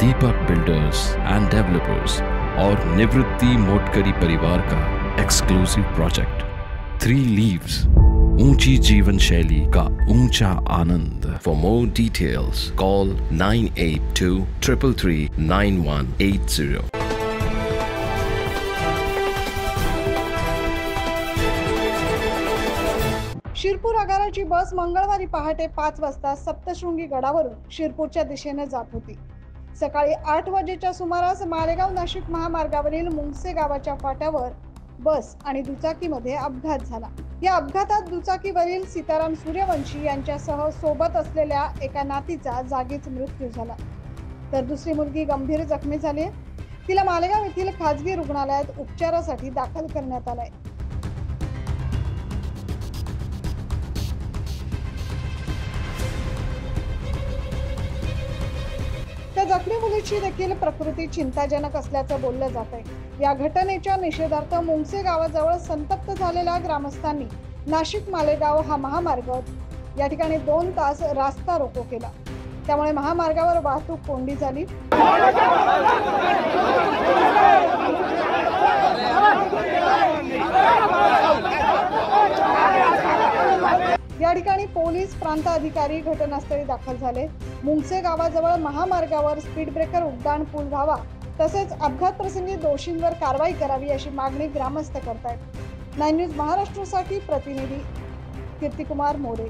Deepak builders end developers और निवृत्ति मोटकरी परिवार का एक्सक्लूसिव प्रोजेक्ट 3 लीव्स, ऊंची जीवन शैली का ऊंचा आनंद। For more details call 9823339180। Shirpur आगाराची बस मंगळवारी पहाटे 5 वाजता सप्तशृंगी गडावरून शिरपूरच्या दिशेने जात होती। सकाळी 8 वाजेच्या सुमारास मालेगाव नाशिक महामार्गावरील मुंगसे गावाच्या फाट्यावर बस आणि दुचाकीमध्ये अपघात झाला। या अपघातात दुचाकीवरील सीताराम सूर्यवंशी यांच्यासह सोबत असलेल्या एका नातीचा जागीच मृत्यू झाला, तर दुसरी मुलगी गंभीर जखमी झाली। तिला मालेगाव येथील खासगी रुग्णालयात उपचारासाठी दाखल करण्यात आले। त्या जखमी मुलीची देखील प्रकृती चिंताजनक असल्याचं बोललं जात आहे। या घटनेच्या निषेधार्थ मुंगसे गावाजवळ संतप्त झालेल्या ग्रामस्थांनी नाशिक मालेगाव हा महामार्ग या ठिकाणी 2 तास रास्ता रोको केला। त्यामुळे महामार्गावर वाहतूक कोंडी झाली। या ठिकाणी पोलीस प्रांत अधिकारी घटनास्थळी दाखल झाले। मुंगसे गावाजवळ महामार्गावर स्पीड ब्रेकर उड्डाण पूल व्हावा, तसेच अपघात प्रसंगी दोषींवर कारवाई करावी अशी मागणी ग्रामस्थ करतायत। 9 न्यूज महाराष्ट्रासाठी प्रतिनिधी कीर्तिकुमार मोरे।